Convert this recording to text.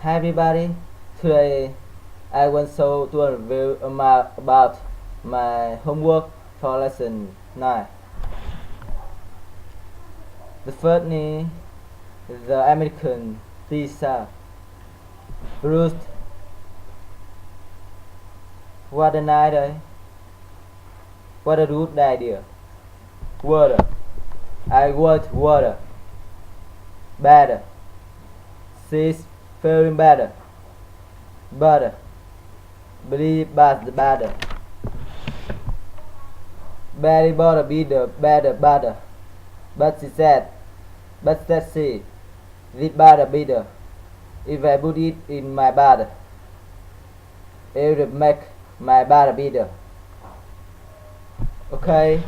Hi everybody, today I want to do a review about my homework for lesson 9. The first is the American pizza. Bruce, what a night day. What a good idea. Water. I want water. Better. She's feeling better. Butter. Believe but the butter. Berry butter be the better butter. But she said, but let's see, this butter bitter. If I put it in my butter, it will make my butter bitter. Okay.